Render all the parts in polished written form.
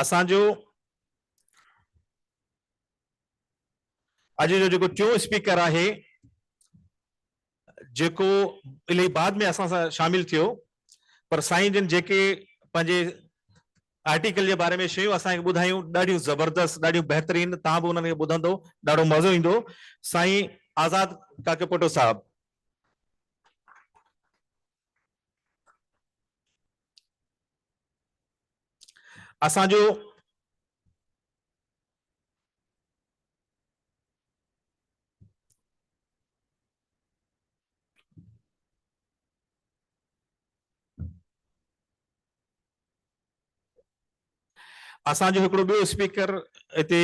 असांजो अॼु जो जेको टियों स्पीकर आहे जेको इलाही बाद में असां सां शामिल थियो, पर साईं जिन जेके पंहिंजे आर्टिकल जे बारे में शयूं असांखे ॿुधायूं ॾाढियूं ज़बरदस्त, ॾाढियूं बहितरीन, तव्हां बि उन्हनि खे ॿुधंदो ॾाढो मज़ो ईंदो। साईं आज़ाद काकेपोटो साहब। असांजो असांजो हिकिड़ो ॿियो स्पीकर हिते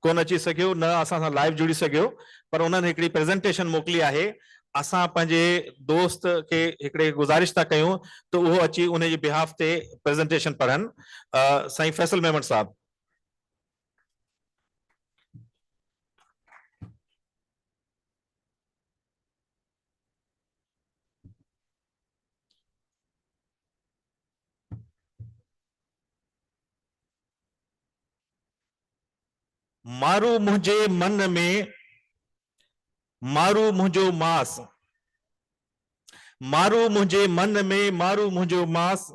कोन अची सघियो, न असां सां लाइव जुड़ी सघियो, पर उन्हनि हिकिड़ी प्रेज़ेंटेशन मोकिली आहे। असां पंहिंजे दोस्त खे हिकिड़े गुज़ारिश था कयूं त उहो अची उन जे बिहाफ ते प्रेज़ेंटेशन पढ़नि। साईं फैसल मेमन साहब। मारू मुंहिंजे मन में, मारू मुंहिंजो मास, मारू मुंहिंजे मन में, मारू मुंहिंजो मास,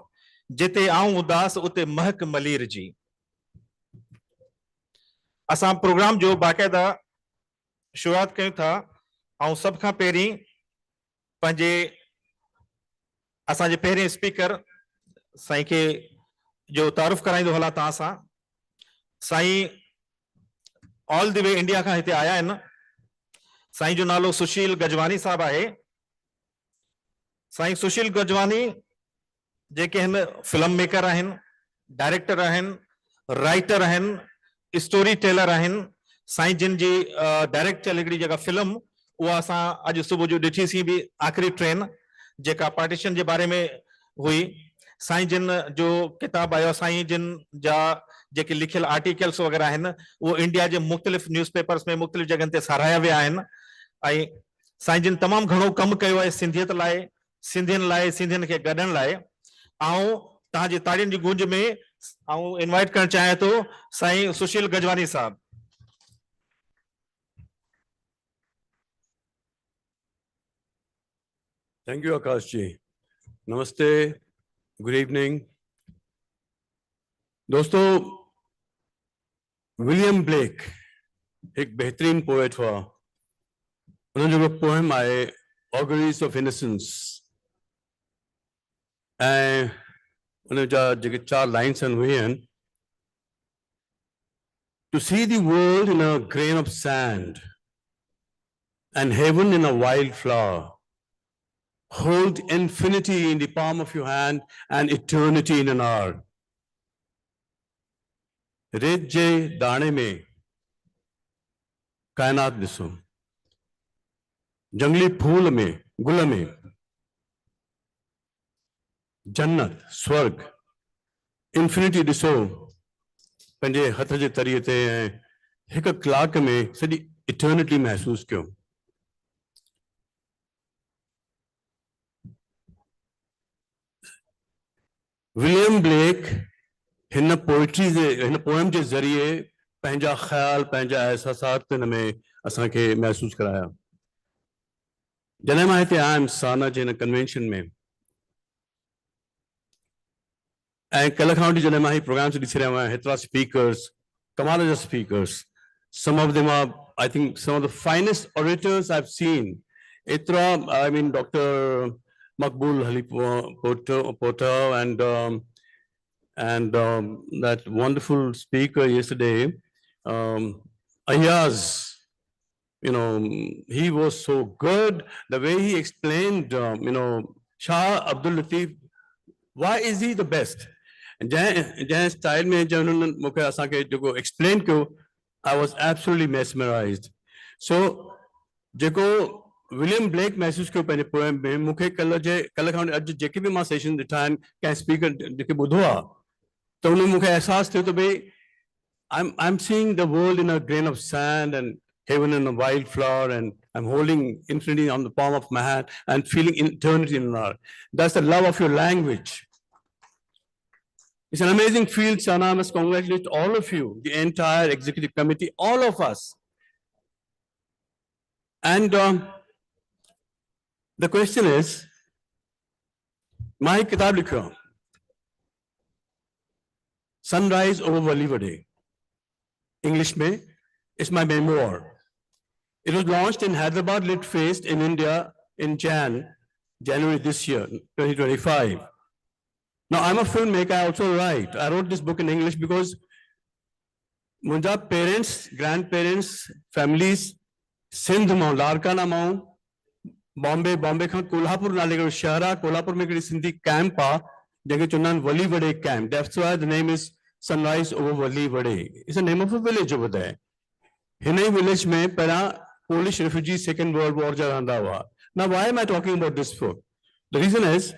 जिते आऊं उदास उते महक मलीर जी। असां प्रोग्राम जो बाक़ायदा शुरुआत कयूं था ऐं सभ खां पहिरीं पंहिंजे असांजे पहिरें स्पीकर साईं खे जो तारुफ़ कराईंदो हलां तव्हां सां। साईं ऑल द वे इंडिया खां हिते आया आहिनि। साईं जो नालो सुशील गजवानी साहब आहे। साईं सुशील गजवानी जेके हिन फिल्म मेकर आहिनि, डायरेक्टर आहिनि, राइटर आहिनि, स्टोरी टेलर आहिनि। साईं जिन जी डायरेक्ट थियल हिकिड़ी जेका फिल्म उहा असां अॼु सुबुह जो ॾिठीसीं बि, आख़िरी ट्रेन, जेका पार्टीशन जे बारे में हुई। साईं जिन जो किताब आयो, साईं जिन जा जेके लिखियल आर्टिकल्स वग़ैरह आहिनि उहो इंडिया जे मुख़्तलिफ़ न्यूज़पेपर्स में मुख़्तलिफ़ जगहनि ते साराया विया आहिनि। ऐं साईं जिन तमामु घणो कमु कयो आहे सिंधियत लाइ, सिंधियुनि लाइ, सिंधियुनि खे गॾण लाइ। ऐं तव्हांजी ताड़ियुनि जी गूंज में ऐं इनवाइट करणु चाहियां थो साईं सुशील गजवानी साहब। Thank you, Akash ji. Namaste. Good evening. दोस्तों, विलियम ब्लेक एक बेहतरीन पोएट हुआ। उन्होंने जो पोएम आए ऑगरीज ऑफ इनोसेंस, ऐं उन्हें जा जेके 4 लाइन्स हुई हैं, to see the world in a grain of sand and heaven in a wild flower, hold infinity in the palm of your hand and eternity in an hour. रेत जे दाणे में कायनात ॾिसो, जंगली फूल में, गुल में जन्नत, स्वर्ग, इंफिनिटी ॾिसो पंहिंजे हथ जे तरीक़े ते, ऐं हिकु कलाक में सॼी इटर्निटी महसूस कयो। विलियम ब्लेक हिन पोइट्री जे, हिन पोएम जे ज़रिए पंहिंजा ख़्याल, पंहिंजा एहसासात हिन में असांखे महसूस कराया। जॾहिं मां हिते आयुमि साना जे हिन कन्वेंशन में, ऐं कल्ह खां वठी जॾहिं मां ही प्रोग्राम्स ॾिसी रहियो आहियां, हेतिरा स्पीकर्स, कमाल जा speakers, some of them are, I think, some of the finest orators I've seen. Itra, I mean, Dr. Makbul Ali Potter and that wonderful speaker yesterday, Ayaz, you know, he was so good. The way he explained, you know, Shah Abdul Latif, why is he the best? And जंहिं style में जंहिं उन्होंने मूंखे असांखे जेको explain कयो, I was absolutely mesmerized. So जेको William Blake महसूस कयो पंहिंजे पोएम में, मूंखे कल्ह खां अॼु जेके बि मां सेशन ॾिठा आहिनि, कंहिं स्पीकर जेके ॿुधो आहे, त उन में मूंखे एहसास थियो त भई I'm seeing the world in a grain of sand and heaven in a wild flower, and I'm holding infinity on the palm of my hand, and feeling eternity in our. That's the love of your language. It's an amazing field, Sana. I must congratulate all of you, the entire executive committee, all of us. And the question is, my kitab likho, Sunrise over Valley, English mein, is my memoir. It was launched in Hyderabad Lit Fest in India in January this year, 2025. Now, I'm a filmmaker, I also write. I wrote this book in English because my parents, grandparents, families, Sindh mau, Larkana mau, Bombay khan, Kolhapur nalegar shahra, Kolhapur mein kadi Sindhi camp pa, jage chunan Valley Vade camp. That's why the name is Sunrise over Valley Vade. It's the name of a village over there. Hinay village mein pehla Polish refugees Second World War jaranda hua. Now, why am I talking about this book? The reason is,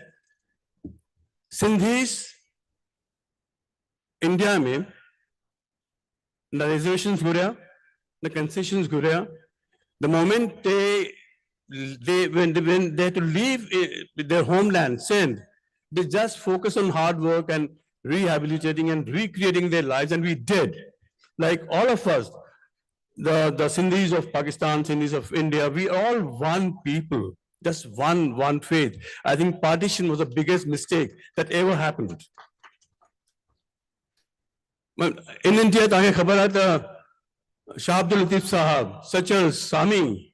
Sindhis, India mein, the reservations gurya, the concessions gurya, the moment when they had to leave their homeland, Sindh, they just focus on hard work and rehabilitating and recreating their lives, and we did. Like all of us, the Sindhis of Pakistan, Sindhis of India, we all one people, just one faith. I think partition was the biggest mistake that ever happened. In India, ताकि खबर है Shah Abdul Latif Sahab, Sachal, Sami,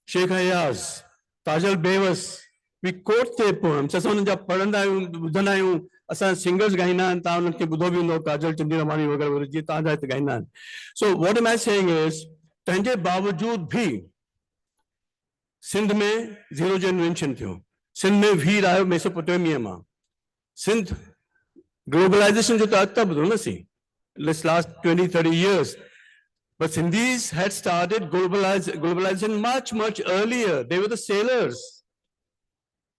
Sheikh Ayaz, Tajal Bewas, we quote their poems. Asan jab padanda budhana asan singers gaina and ta unke budho bhi undo Tajal Chandi Ramani वगैरह वगैरह ta jaat gaina. So what am I saying is, तंजे बावजूद भी सिंध में zero generation थी. सिंध में भी आयो Mesopotamia में. सिंध globalization जो था तब बदलो ना सी. Let's last 20-30 years. But Sindhis had started globalization much earlier. They were the sailors.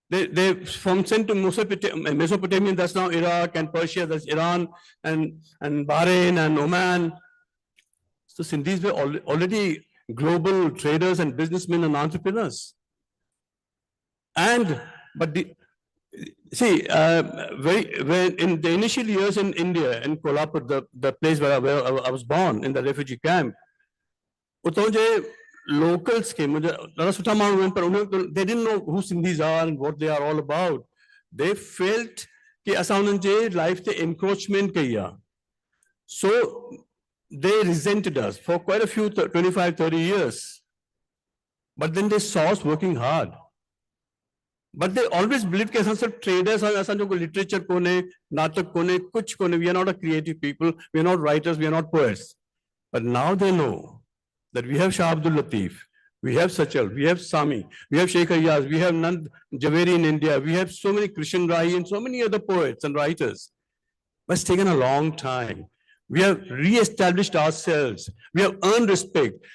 They from Sindh to Mesopotamia, that's now Iraq, and Persia, that's Iran, and Bahrain and Oman. So Sindhis were already global traders and businessmen and entrepreneurs. But when in the initial years in India, in Kolhapur, the place where I was born, in the refugee camp, locals came, they didn't know who Sindhis are and what they are all about. They felt that life the encroachment kiya. So they resented us for quite a few 25-30 years. But then they saw us working hard. But they always believed that we are traders, literature, natak, kuch, we are not a creative people, we are not writers, we are not poets. But now they know that we have Shah Abdul Latif, we have Sachal, we have Sami, we have Sheikh Ayaz, we have Nand Javeri in India, we have so many Krishan Rai and so many other poets and writers. But it's taken a long time. We have re-established ourselves. We have earned respect.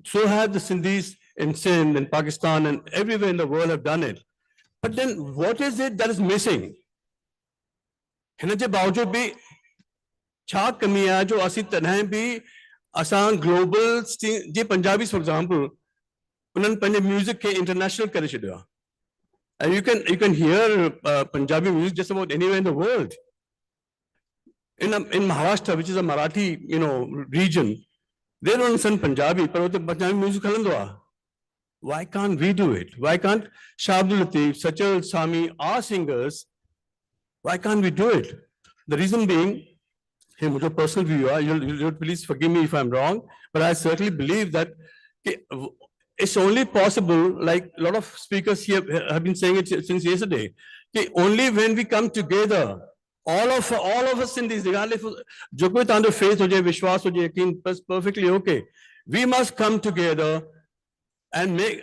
So have the Sindhis in Sindh and Pakistan and everywhere in the world have done it. But then what is it that is missing? Hinaje baujud bhi cha kami hai jo asi tarah bhi asan global je Punjabis for example unan panje music ke international kare chhadya. And you can hear Punjabi music just about anywhere in the world. In Maharashtra, which is a Marathi region, they don't listen Punjabi, but Punjabi music halandwa. Why can't we do it? Why can't Shah Abdul Latif, Sachal, Sami, our singers, why can't we do it? The reason being, hey, my personal view, you'll please forgive me if I'm wrong, but I certainly believe that it's only possible, like a lot of speakers here have been saying it since yesterday, only when we come together, all of us in these, jo koi tanda faith ho jaye, vishwas ho jaye, yakin, perfectly okay. We must come together and make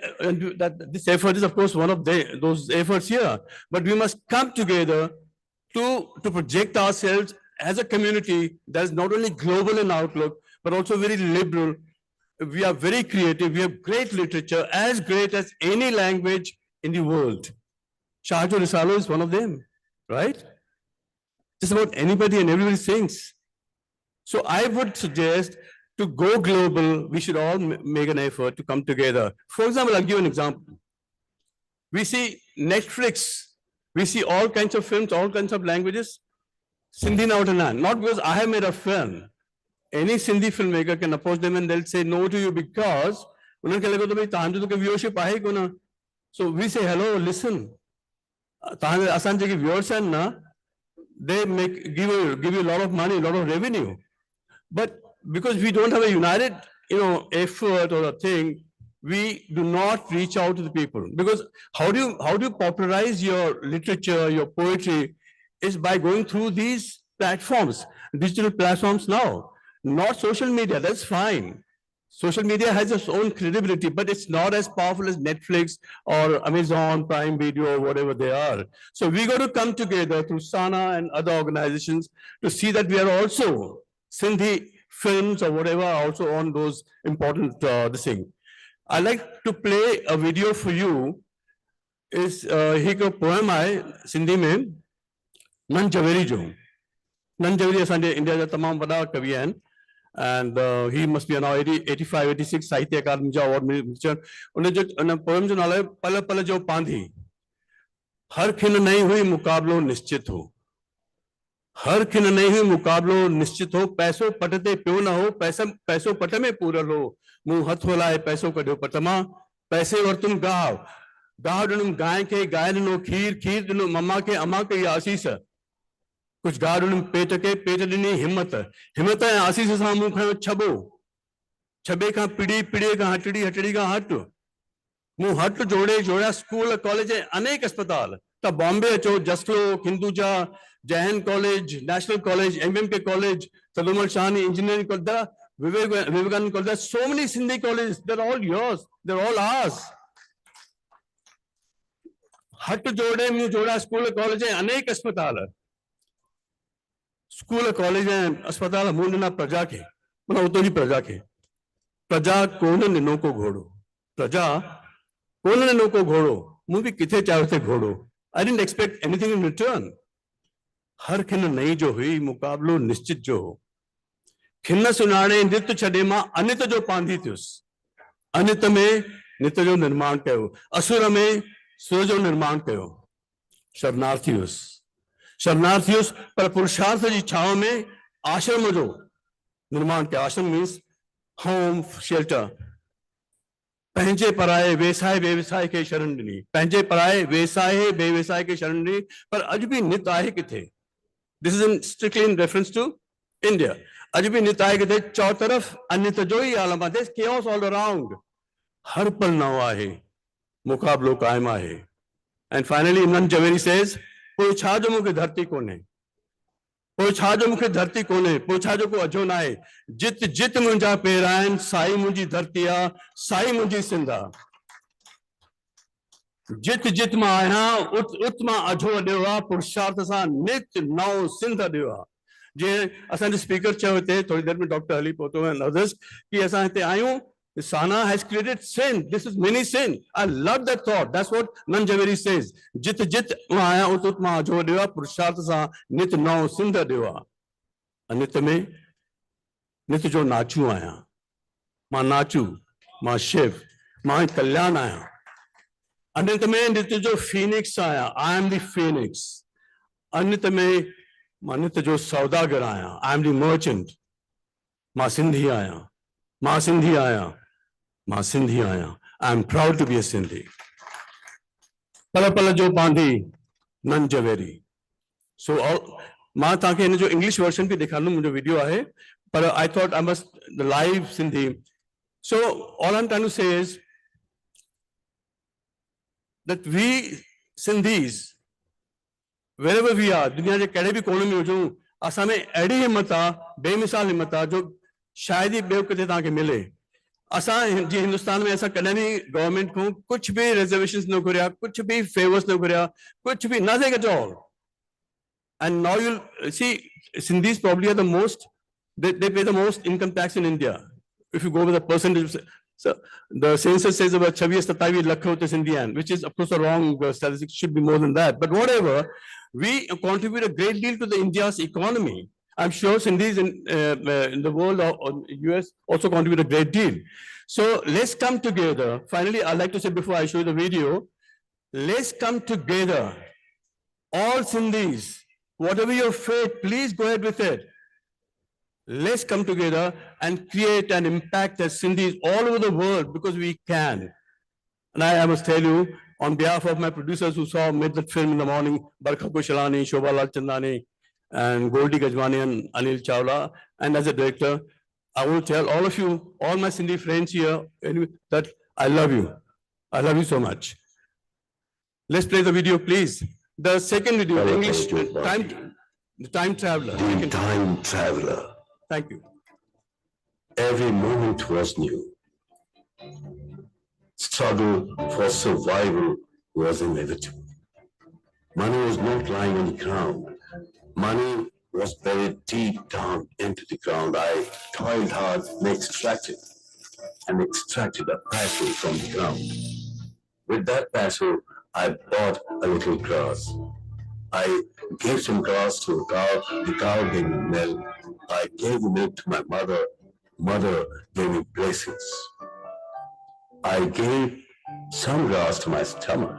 that this effort is of course one of those efforts here, but we must come together to project ourselves as a community that is not only global in outlook but also very liberal. We are very creative, we have great literature, as great as any language in the world. Shahjo Risalo is one of them, right? Just about anybody and everybody sings. So I would suggest to go global, we should all make an effort to come together. For example, I'll give you an example. We see Netflix, we see all kinds of films, all kinds of languages. Sindhi now to none. Not because I have made a film. Any Sindhi filmmaker can approach them and they'll say no to you because viewership aahe. So we say, hello, listen. Viewers they give you a lot of money, a lot of revenue. But because we don't have a united, effort or a thing, we do not reach out to the people. Because how do you popularize your literature, your poetry, is by going through these platforms, digital platforms now, not social media. That's fine. Social media has its own credibility, but it's not as powerful as Netflix or Amazon Prime Video or whatever they are. So we got to come together through SANA and other organizations to see that we are also Sindhi films or whatever also on those important this thing. I like to play a video for you. Is he ko poem hai Sindhi mein Nan Javeri jo. Nan Javeri asante India ja tamam bada kavi hain. And he must be now 85, 86 Sahitya Akademi award winner. उन्हें poem जो नाला है पल पल जो पांधी हर खिन नहीं हुई मुकाबलो निश्चित हो हर खिन नहीं हुई मुकाबलो निश्चित हो पैसों पटते प्यो न हो पैसों पट में पूरल हो मुंह हथ होलाए पैसों कढो पटमा पैसे वर तुम गाव दिनुम गाय के गाय दिनो खीर खीर दिनो मम्मा के अम्मा के आशीष कुछ गा दिनुम पेट के पेट दिनी हिम्मत हिम्मत ऐं आशीष सां मुंह खयो छबो छबे खां पिड़ी पिड़े खां हटड़ी हटड़ी खां हट मुंह हट जोड़े जोड़ा स्कूल कॉलेज अनेक अस्पताल त बॉम्बे अचो जसलो Hinduja Jain college national college MMK college Sadumal Shahani engineering college Vivekanand college so many Sindhi colleges they're all yours they're all ours हट जोड़े मुंह जोड़ा स्कूल कॉलेज अनेक अस्पताल स्कूल कॉलेज अस्पताल मुंडना प्रजा के मतलब उतो जी प्रजा कोन निनो को घोड़ो प्रजा कोन निनो को घोड़ो मुंह भी किथे चाहे थे घोड़ो I didn't expect anything in return हर खिन नई जो हुई मुकाबलो निश्चित जो हो खिन सुनाणे नित छडे मां अनित जो पांधी थियुस अनित में नित जो निर्माण कयो असुर में सुर जो निर्माण कयो शरणार्थी पर पुरुषार्थ जी छाव में आश्रम जो निर्माण कयो आश्रम मीन्स होम शेल्टर पंहिंजे पराए वेसाए बेवसाए के शरण ॾिनी पंहिंजे पराए वेसाए बेवसाए के शरण ॾिनी पर अॼु बि नित आहे किथे this is in strictly in reference to India अॼु बि नित आहे किथे चौतरफ़ अनित जो ही आलम आहे chaos all around हर पल नओ आहे मुकाबलो कायम आहे एंड फाइनली नन जवेरी सेज पोइ छा जो मूंखे धरती कोन्हे पोइ छा जो मूंखे धरती कोन्हे पोइ छा जो को अजो न आहे जित जित मुंहिंजा पेर आहिनि साई मुंहिंजी धरती आहे साई मुंहिंजी सिंध आहे जित जित मां आहियां उत उत मां अजो अॾियो आहे पुरुषार्थ सां नित नओं सिंध अॾियो आहे जीअं असांजे स्पीकर चयो हिते थोरी देरि में डॉक्टर हली पहुतो ऐं अदर्स कि असां हिते आहियूं Sana has created sin. This is mini sin. I love that thought. That's what Nan Javeri says. Jit jit maaya utut ma jo dewa purusharth sa nit nau sindha dewa. Anit mein nit jo nachu aaya. Ma nachu, ma shiv, ma kalyan aaya. Anit mein nit jo phoenix aaya. I am the phoenix. Anit mein ma nit jo saudagar aaya. I am the merchant. Ma sindhi aaya. Ma sindhi aaya. मां सिंधी आया I am proud to be a Sindhi पल पल जो Pandhi none Javeri सो मां तव्हांखे हिन जो English version बि ॾेखारींदुमि मुंहिंजो वीडियो आहे पर I thought I must the live Sindhi so all I am trying to say is that we Sindhis wherever we are दुनिया जे कहिड़े बि कोने में हुजूं असां में अहिड़ी हिम्मत आहे बेमिसाल हिम्मत आहे जो शायदि ई ॿियो किथे तव्हांखे मिले असां जी हिंदुस्तान में असां कॾहिं बि गवर्नमेंट को कुछ भी रिजर्वेशंस न घुरिया कुछ भी फेवर्स न घुरिया कुछ भी nothing at all and now you'll see Sindhis probably are the most they pay the most income tax in India if you go with the percentage so the census says about 26-27 lakh hote Sindhi hain which is of course a wrong statistic should be more than that but whatever we contribute a great deal to the India's economy I'm sure Sindhis in the world or US also contribute a great deal. So let's come together. Finally, I'd like to say before I show you the video, let's come together. All Sindhis whatever your faith, please go ahead with it. Let's come together and create an impact as Sindhis all over the world, because we can. And I must tell you, on behalf of my producers who made that film in the morning, Barkha Kushalani, Shobha Lal Chandani, and Goldie Gajmani and Anil Chawla, and as a director, I will tell all of you, all my Sindhi friends here, that I love you. I love you so much. Let's play the video, please. The second video, English, the Time Traveler. The Time Traveler. Thank you. Every moment was new. Struggle for survival was inevitable. Money was not lying on the ground. Money was buried deep down into the ground. I toiled hard and extracted a parcel from the ground. With that parcel, I bought a little grass. I gave some grass to a cow. The cow gave me milk. I gave the milk to my mother. Mother gave me blessings. I gave some grass to my stomach.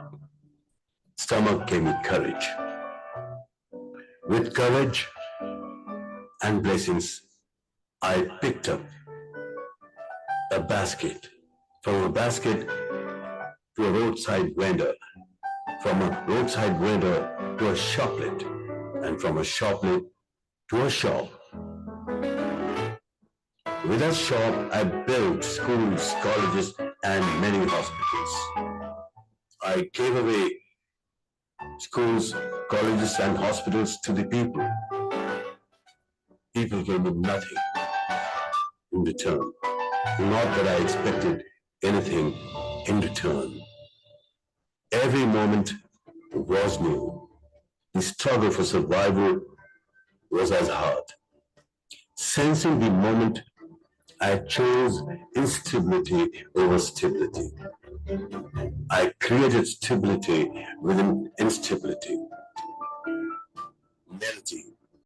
Stomach gave me courage. With courage and blessings, I picked up a basket. From a basket to a roadside vendor. From a roadside vendor to a shoplet. And from a shoplet to a shop. With that shop, I built schools, colleges, and many hospitals. I gave away schools, colleges, and hospitals to the people. People gave me nothing in return. Not that I expected anything in return. Every moment was new. The struggle for survival was as hard. Sensing the moment, I chose instability over stability. I created stability within instability. Melody